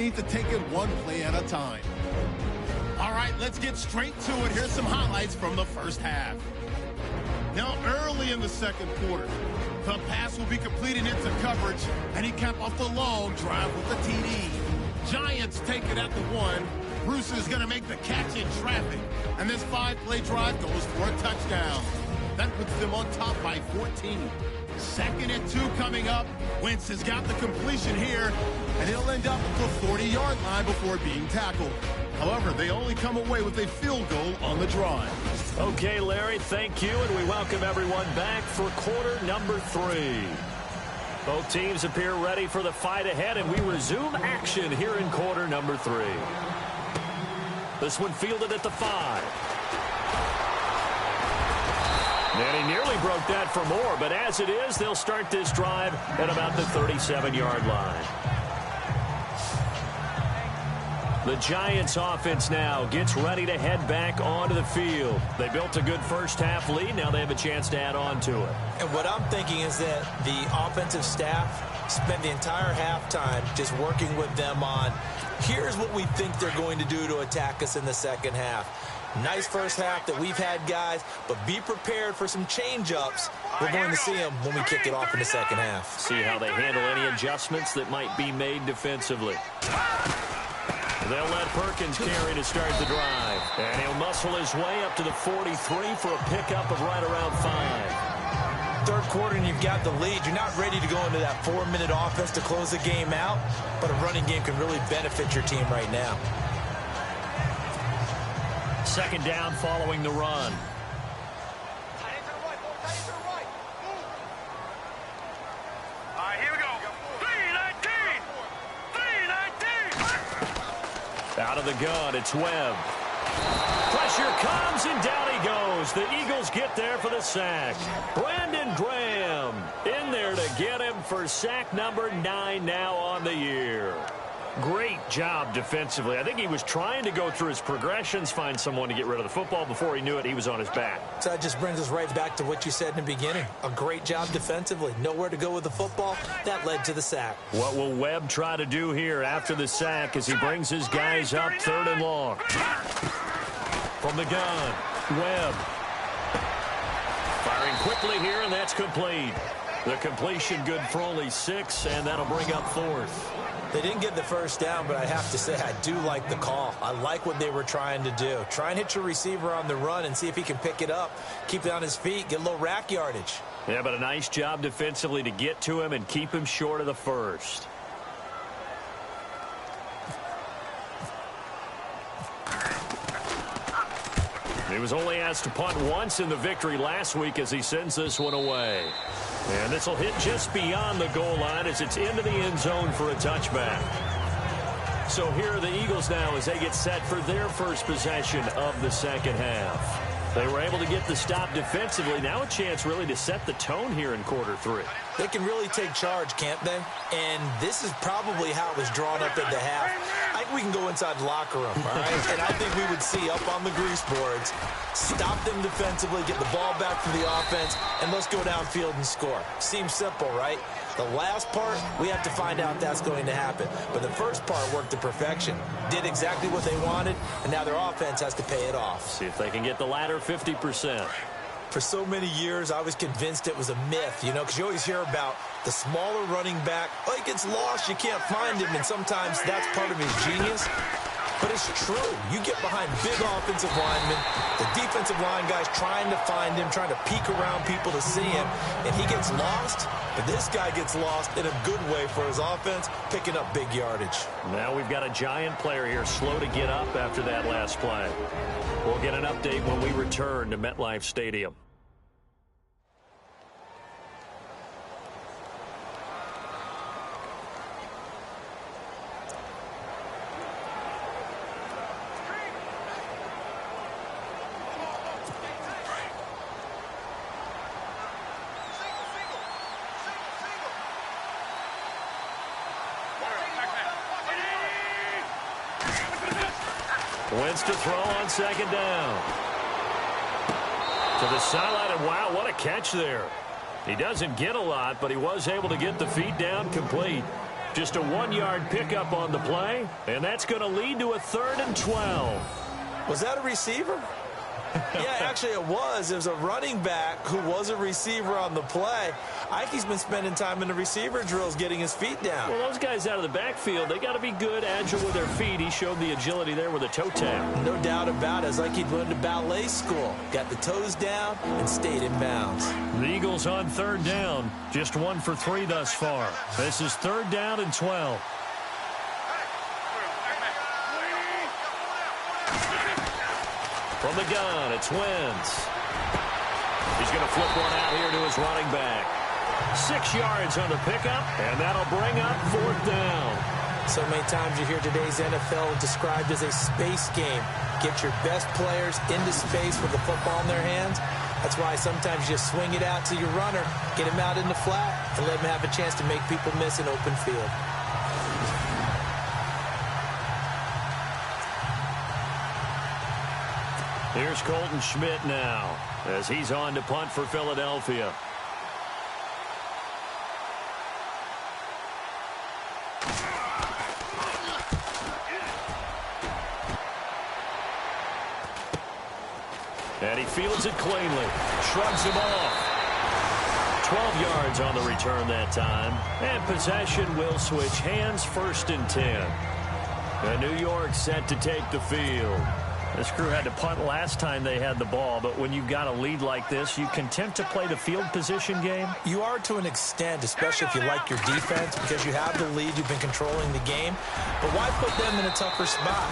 need to take it one play at a time. All right, let's get straight to it. Here's some highlights from the first half. Now, early in the second quarter, the pass will be completed into coverage, and he capped off the long drive with the TD. Giants take it at the 1. Bruce is going to make the catch in traffic, and this 5-play drive goes for a touchdown. That puts them on top by 14. 2nd and 2 coming up. Wentz has got the completion here, and he'll end up at the 40-yard line before being tackled. However, they only come away with a field goal on the drive. Okay, Larry, thank you, and we welcome everyone back for quarter number 3. Both teams appear ready for the fight ahead, and we resume action here in quarter number 3. This one fielded at the 5. And he nearly broke that for more, but as it is, they'll start this drive at about the 37-yard line. The Giants offense now gets ready to head back onto the field. They built a good first-half lead. Now they have a chance to add on to it. And what I'm thinking is that the offensive staff spent the entire halftime just working with them on, here's what we think they're going to do to attack us in the second half. Nice first half that we've had, guys, but be prepared for some change-ups. We're going to see them when we kick it off in the second half. See how they handle any adjustments that might be made defensively. They'll let Perkins carry to start the drive. And he'll muscle his way up to the 43 for a pickup of right around 5. Third quarter and you've got the lead. You're not ready to go into that 4-minute offense to close the game out, but a running game can really benefit your team right now. 2nd down following the run. Out of the gun, it's Webb. Pressure comes, and down he goes. The Eagles get there for the sack. Brandon Graham in there to get him for sack number 9 now on the year. Great job defensively. I think he was trying to go through his progressions, find someone to get rid of the football. Before he knew it, he was on his back. So that just brings us right back to what you said in the beginning. A great job defensively. Nowhere to go with the football. That led to the sack. What will Webb try to do here after the sack as he brings his guys up 3rd and long? From the gun, Webb. Firing quickly here, and that's complete. The completion good for only 6, and that'll bring up 4th. They didn't get the first down, but I have to say I do like the call. I like what they were trying to do. Try and hit your receiver on the run and see if he can pick it up. Keep it on his feet, get a little rack yardage. Yeah, but a nice job defensively to get to him and keep him short of the first. He was only asked to punt once in the victory last week as he sends this one away. And this will hit just beyond the goal line as it's into the end zone for a touchback. So here are the Eagles now as they get set for their first possession of the second half. They were able to get the stop defensively. Now a chance really to set the tone here in quarter 3. They can really take charge, can't they? And this is probably how it was drawn up at the half. I think we can go inside the locker room, all right? And I think we would see up on the grease boards, stop them defensively, get the ball back to the offense, and let's go downfield and score. Seems simple, right? The last part, we have to find out if that's going to happen. But the first part worked to perfection. Did exactly what they wanted, and now their offense has to pay it off. See if they can get the latter 50%. For so many years, I was convinced it was a myth, you know, because you always hear about the smaller running back. Oh, he gets lost, you can't find him, and sometimes that's part of his genius. But it's true. You get behind big offensive linemen, the defensive line guys trying to find him, trying to peek around people to see him, and he gets lost. But this guy gets lost in a good way for his offense, picking up big yardage. Now we've got a Giant player here slow to get up after that last play. We'll get an update when we return to MetLife Stadium. Wentz to throw on second down. To the sideline, and wow, what a catch there. He doesn't get a lot, but he was able to get the feet down complete. Just a 1-yard pickup on the play, and that's going to lead to a 3rd and 12. Was that a receiver? Yeah, actually it was. It was a running back who was a receiver on the play. Ike's been spending time in the receiver drills getting his feet down. Well, those guys out of the backfield, they got to be good, agile with their feet. He showed the agility there with a toe tap. No doubt about it. It's like he'd learned to ballet school. Got the toes down and stayed in bounds. The Eagles on 3rd down. Just 1 for 3 thus far. This is 3rd down and 12. From the gun, it's Wentz. He's going to flip one out here to his running back. 6 yards on the pickup, and that'll bring up 4th down. So many times you hear today's NFL described as a space game. Get your best players into space with the football in their hands. That's why sometimes you just swing it out to your runner, get him out in the flat, and let him have a chance to make people miss an open field. Here's Colton Schmidt now as he's on to punt for Philadelphia. And he fields it cleanly. Shrugs him off. 12 yards on the return that time. And possession will switch hands, 1st and 10. And New York set to take the field. This crew had to punt last time they had the ball, but when you've got a lead like this, you content to play the field position game? You are to an extent, especially if you like your defense, because you have the lead, you've been controlling the game. But why put them in a tougher spot?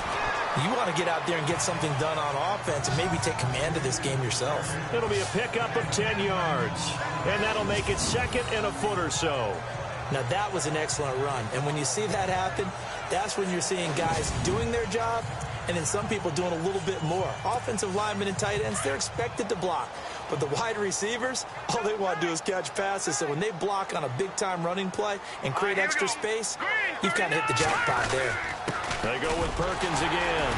You want to get out there and get something done on offense and maybe take command of this game yourself. It'll be a pickup of 10 yards, and that'll make it 2nd and a foot or so. Now, that was an excellent run, and when you see that happen, that's when you're seeing guys doing their job and then some people doing a little bit more. Offensive linemen and tight ends, they're expected to block. But the wide receivers, all they want to do is catch passes. So when they block on a big-time running play and create extra space, you've kind of hit the jackpot there. They go with Perkins again.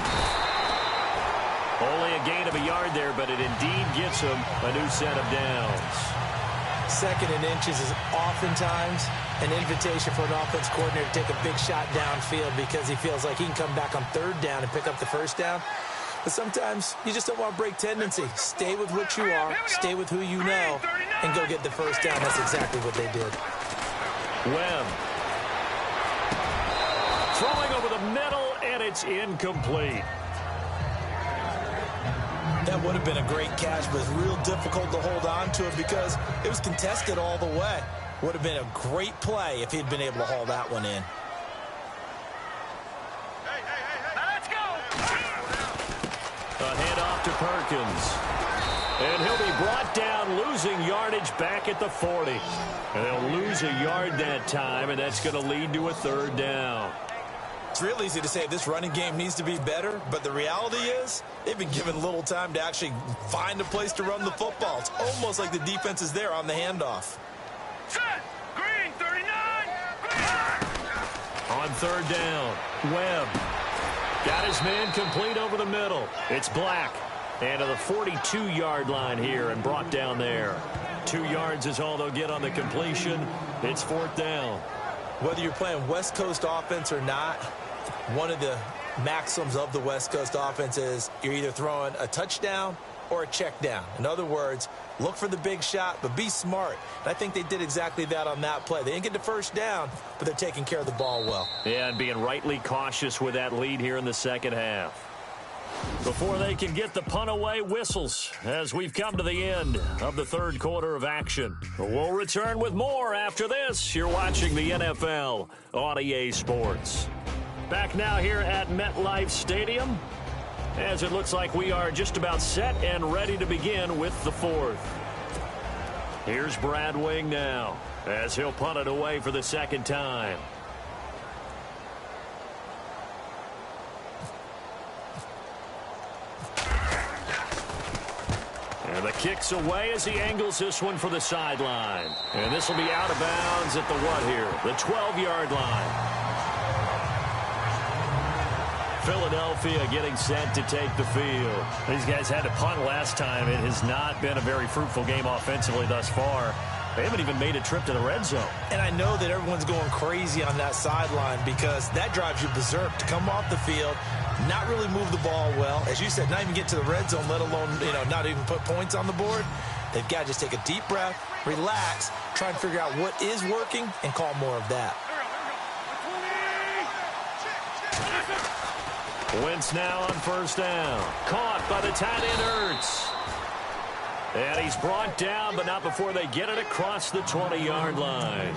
Only a gain of a yard there, but it indeed gets him a new set of downs. 2nd and inches is oftentimes an invitation for an offense coordinator to take a big shot downfield because he feels like he can come back on 3rd down and pick up the 1st down. But sometimes you just don't want to break tendency. Stay with what you are, stay with who you know, and go get the 1st down. That's exactly what they did. Webb. Throwing over the middle, and it's incomplete. That would have been a great catch, but it's real difficult to hold on to it because it was contested all the way. Would have been a great play if he'd been able to haul that one in. Let's go! A handoff to Perkins. And he'll be brought down, losing yardage back at the 40. And they'll lose a yard that time, and that's going to lead to a 3rd down. It's real easy to say this running game needs to be better, but the reality is they've been given little time to actually find a place to run the football. It's almost like the defense is there on the handoff. Set! Green, 39! On 3rd down, Webb. Got his man complete over the middle. It's Black. And to the 42-yard line here and brought down there. 2 yards is all they'll get on the completion. It's 4th down. Whether you're playing West Coast offense or not, one of the maxims of the West Coast offense is you're either throwing a touchdown or a check down. In other words, look for the big shot, but be smart. And I think they did exactly that on that play. They didn't get the 1st down, but they're taking care of the ball well. Yeah, and being rightly cautious with that lead here in the 2nd half. Before they can get the punt away, whistles as we've come to the end of the 3rd quarter of action. We'll return with more after this. You're watching the NFL on EA Sports. Back now here at MetLife Stadium, as it looks like we are just about set and ready to begin with the 4th. Here's Brad Wing now as he'll punt it away for the 2nd time. And the kick's away as he angles this one for the sideline. And this will be out of bounds at the what here? The 12-yard line. Philadelphia getting set to take the field. These guys had to punt last time. It has not been a very fruitful game offensively thus far. They haven't even made a trip to the red zone. And I know that everyone's going crazy on that sideline because that drives you berserk to come off the field, not really move the ball well. As you said, not even get to the red zone, let alone, not even put points on the board. They've got to just take a deep breath, relax, try and figure out what is working, and call more of that. Wentz now on first down. Caught by the tight end, Ertz. And he's brought down, but not before they get it across the 20-yard line.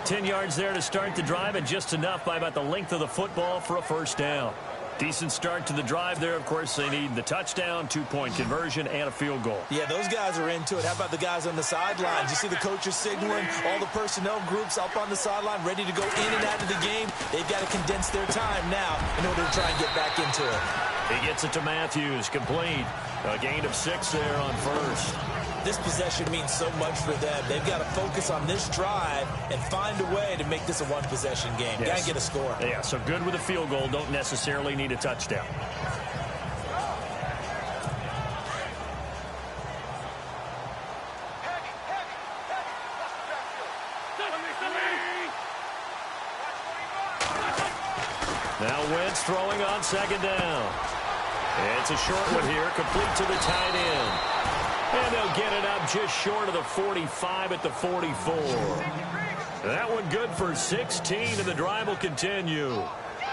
10 yards there to start the drive, and just enough by about the length of the football for a first down. Decent start to the drive there. Of course, they need the touchdown, 2-point conversion, and a field goal. Yeah, those guys are into it. How about the guys on the sidelines? You see the coaches signaling, all the personnel groups up on the sideline, ready to go in and out of the game. They've got to condense their time now in order to try and get back into it. He gets it to Matthews, complete. A gain of 6 there on first. This possession means so much for them. They've got to focus on this drive and find a way to make this a one-possession game. Yes. Got to get a score. Yeah, so good with a field goal. Don't necessarily need a touchdown. Now Wentz throwing on second down. It's a short one here, complete to the tight end. And they'll get it up just short of the 45 at the 44. That one good for 16, and the drive will continue.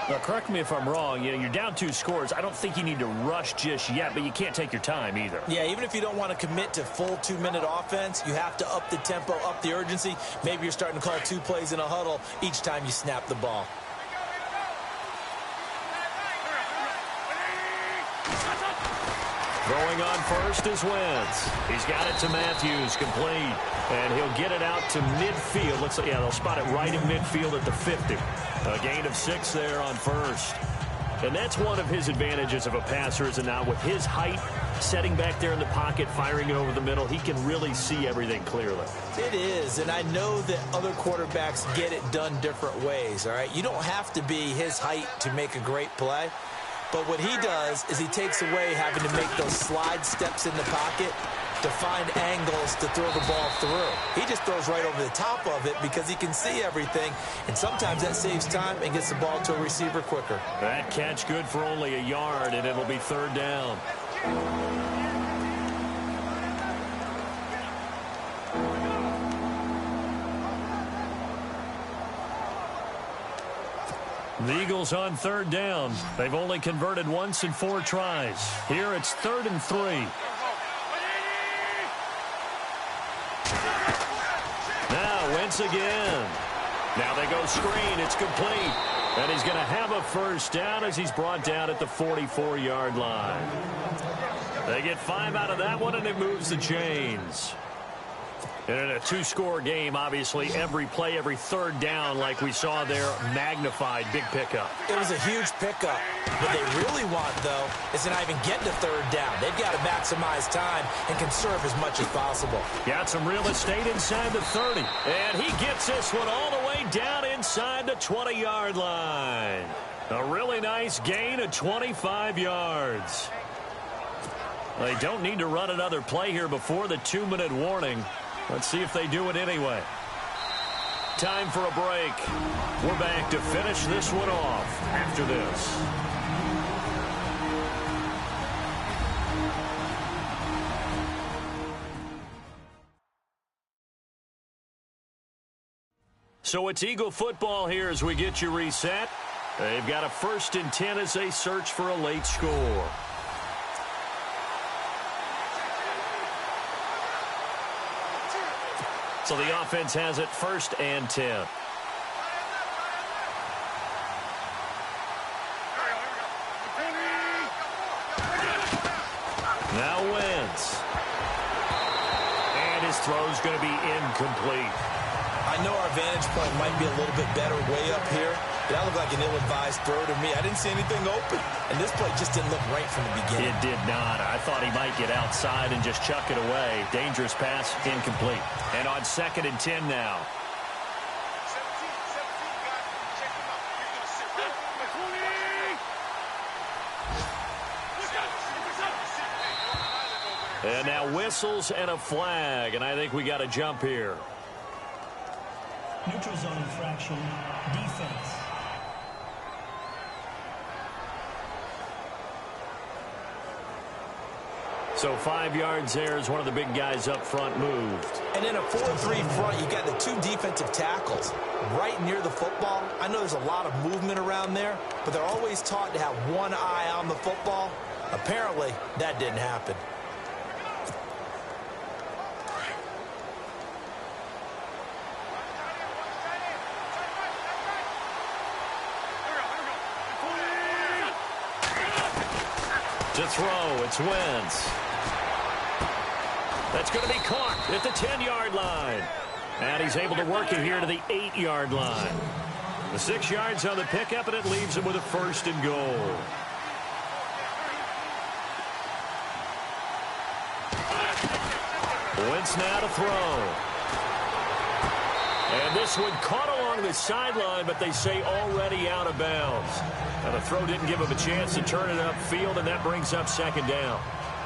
Now, correct me if I'm wrong. You're down 2 scores. I don't think you need to rush just yet, but you can't take your time either. Yeah, even if you don't want to commit to full 2-minute offense, you have to up the tempo, up the urgency. Maybe you're starting to call 2 plays in a huddle each time you snap the ball. Throwing on first is Wentz. He's got it to Matthews, complete. And he'll get it out to midfield. Looks like, they'll spot it right in midfield at the 50. A gain of 6 there on first. And that's one of his advantages of a passer, is now with his height, setting back there in the pocket, firing it over the middle, he can really see everything clearly. It is, and I know that other quarterbacks get it done different ways, all right? You don't have to be his height to make a great play. But what he does is he takes away having to make those slide steps in the pocket to find angles to throw the ball through. He just throws right over the top of it because he can see everything, and sometimes that saves time and gets the ball to a receiver quicker. That catch good for only a yard, and it'll be third down. The Eagles on third down. They've only converted once in 4 tries. Here it's 3rd and 3. Now Wentz again. Now they go screen. It's complete. And he's going to have a first down as he's brought down at the 44-yard line. They get 5 out of that one, and it moves the chains. And in a 2-score game, obviously, every play, every third down, like we saw there, magnified, big pickup. It was a huge pickup. What they really want, though, is to not even get to third down. They've got to maximize time and conserve as much as possible. Got some real estate inside the 30. And he gets this one all the way down inside the 20-yard line. A really nice gain of 25 yards. They don't need to run another play here before the 2-minute warning. Let's see if they do it anyway. Time for a break. We're back to finish this one off after this. So it's Eagle football here as we get you reset. They've got a 1st and 10 as they search for a late score. So the offense has it 1st and 10. Now Wentz. And his throw's going to be incomplete. I know our vantage point might be a little bit better way up here. That looked like an ill-advised throw to me. I didn't see anything open. And this play just didn't look right from the beginning. It did not. I thought he might get outside and just chuck it away. Dangerous pass, incomplete. And on 2nd and 10 now. And now whistles and a flag. And I think we got a jump here. Neutral zone infraction, defense. So 5 yards there as one of the big guys up front moved. And in a 4-3 front, you've got the 2 defensive tackles right near the football. I know there's a lot of movement around there, but they're always taught to have one eye on the football. Apparently, that didn't happen. To throw, it's Wentz. That's going to be caught at the 10-yard line. And he's able to work it here to the 8-yard line. The 6 yards on the pickup, and it leaves him with a 1st and goal. Wentz now to throw. And this one caught along the sideline, but they say already out of bounds. Now the throw didn't give him a chance to turn it upfield, and that brings up 2nd down.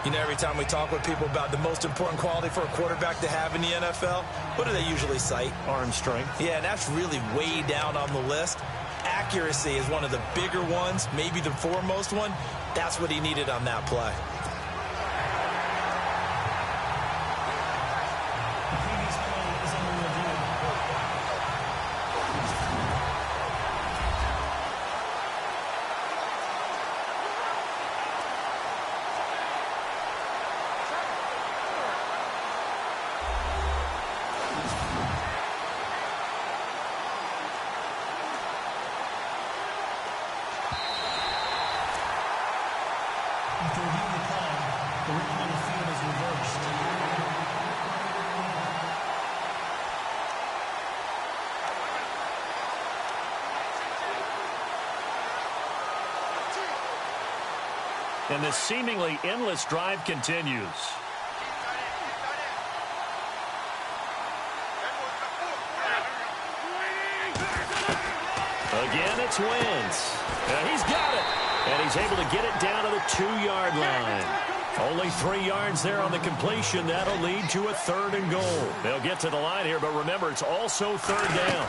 You know, every time we talk with people about the most important quality for a quarterback to have in the NFL, what do they usually cite? Arm strength. Yeah, and that's really way down on the list. Accuracy is one of the bigger ones, maybe the foremost one. That's what he needed on that play. The previous play is under review. After reviewing the play, the ruling on the field is reversed. And this seemingly endless drive continues. Again, it's Wentz. And he's got it. And he's able to get it down to the 2-yard line. Only 3 yards there on the completion. That'll lead to a 3rd and goal. They'll get to the line here, but remember, it's also 3rd down.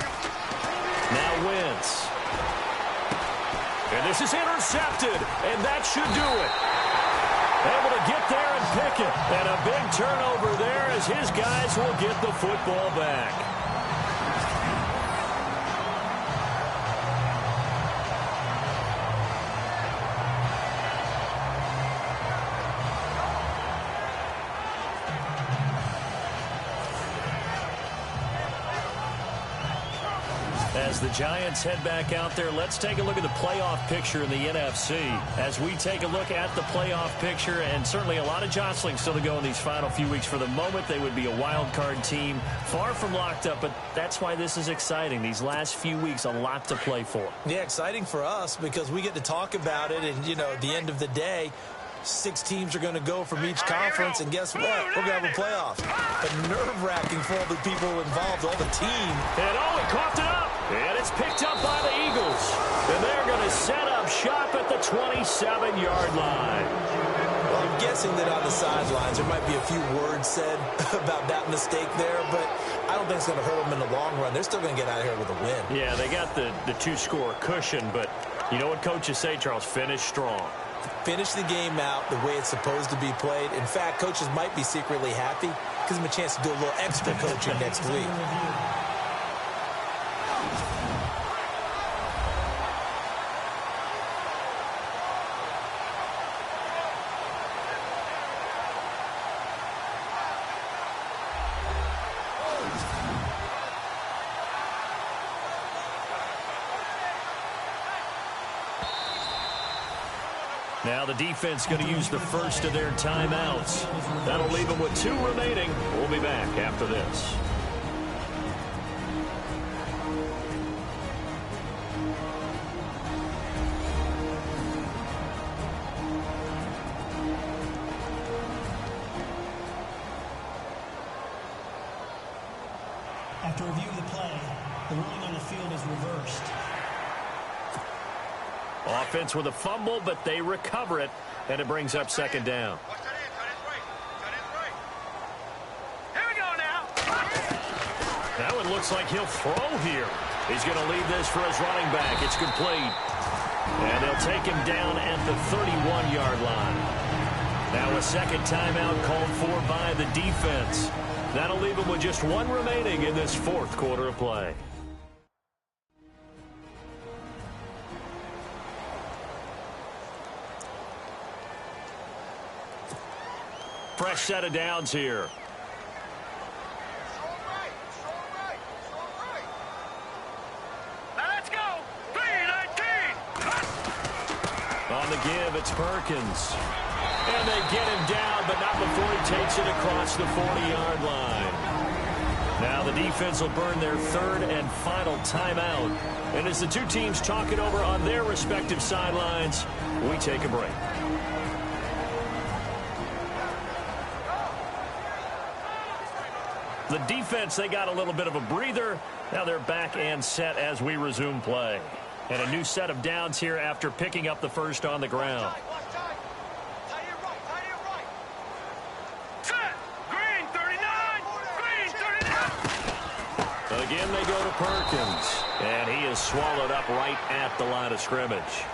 Now Wentz. And this is intercepted, and that should do it. Able to get there and pick it. And a big turnover there as his guys will get the football back. As the Giants head back out there, let's take a look at the playoff picture in the NFC. As we take a look at the playoff picture, and certainly a lot of jostling still to go in these final few weeks. For the moment, they would be a wild card team, far from locked up, but that's why this is exciting. These last few weeks, a lot to play for. Yeah, exciting for us because we get to talk about it, and, you know, at the end of the day, 6 teams are going to go from each conference, and guess what? We're going to have a playoff. But nerve-wracking for all the people involved, all the team. And he coughed it up. And it's picked up by the Eagles. And they're going to set up shop at the 27-yard line. Well, I'm guessing that on the sidelines there might be a few words said about that mistake there, but I don't think it's going to hurt them in the long run. They're still going to get out of here with a win. Yeah, they got the 2-score cushion, but you know what coaches say, Charles? Finish strong. Finish the game out the way it's supposed to be played. In fact, coaches might be secretly happy. Gives them a chance to do a little extra coaching next week. Now the defense going to use the first of their timeouts. That'll leave them with 2 remaining. We'll be back after this. After reviewing the play, the ruling on the field is reversed. Offense with a fumble, but they recover it, and it brings up 2nd down. Here we go now. That one looks like he'll throw here. He's going to leave this for his running back. It's complete. And they'll take him down at the 31-yard line. Now a second timeout called for by the defense. That'll leave him with just one remaining in this fourth quarter of play. Fresh set of downs here. On the give, it's Perkins. And they get him down, but not before he takes it across the 40-yard line. Now the defense will burn their third and final timeout. And as the two teams talk it over on their respective sidelines, we take a break. The defense, they got a little bit of a breather. Now they're back and set as we resume play. And a new set of downs here after picking up the first on the ground. Set. Green 39. Green 39. Again, they go to Perkins. And he is swallowed up right at the line of scrimmage.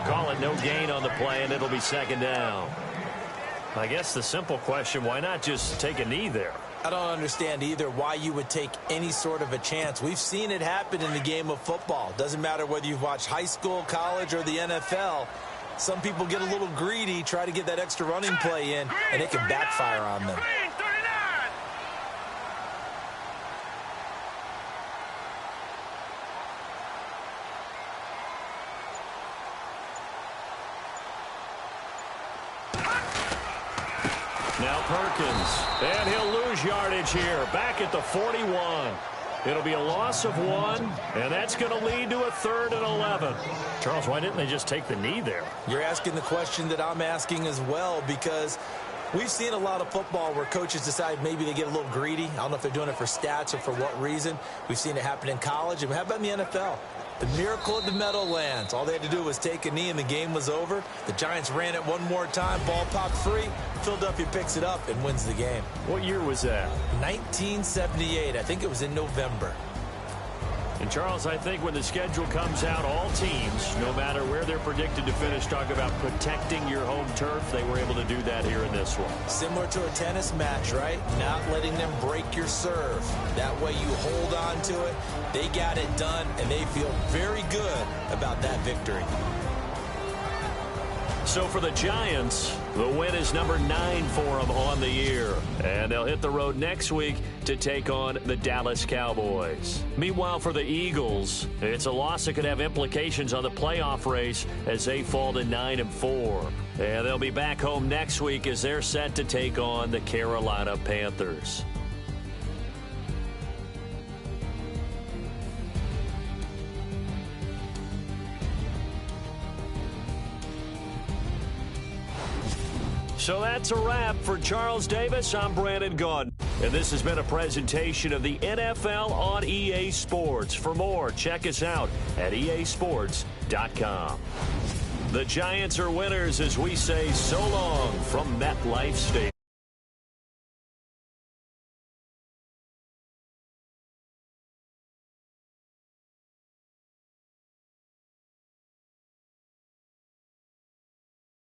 Call it no gain on the play, and it'll be second down. I guess the simple question, why not just take a knee there? I don't understand either why you would take any sort of a chance. We've seen it happen in the game of football. Doesn't matter whether you've watched high school, college, or the NFL. Some people get a little greedy, try to get that extra running play in, and it can backfire on them. Green 39. Now Perkins, and he'll lose yardage here, back at the 41. It'll be a loss of 1, and that's going to lead to a 3rd and 11. Charles, why didn't they just take the knee there? You're asking the question that I'm asking as well, because we've seen a lot of football where coaches decide maybe they get a little greedy. I don't know if they're doing it for stats or for what reason. We've seen it happen in college, and how about in the NFL? The miracle of the Meadowlands. All they had to do was take a knee and the game was over. The Giants ran it one more time. Ball popped free. Philadelphia picks it up and wins the game. What year was that? 1978. I think it was in November. And, Charles, I think when the schedule comes out, all teams, no matter where they're predicted to finish, talk about protecting your home turf. They were able to do that here in this one. Similar to a tennis match, right? Not letting them break your serve. That way you hold on to it. They got it done, and they feel very good about that victory. So for the Giants, the win is number 9 for them on the year. And they'll hit the road next week to take on the Dallas Cowboys. Meanwhile, for the Eagles, it's a loss that could have implications on the playoff race as they fall to 9-4. And they'll be back home next week as they're set to take on the Carolina Panthers. So that's a wrap. For Charles Davis, I'm Brandon Gaudin. And this has been a presentation of the NFL on EA Sports. For more, check us out at easports.com. The Giants are winners as we say so long from MetLife Stadium.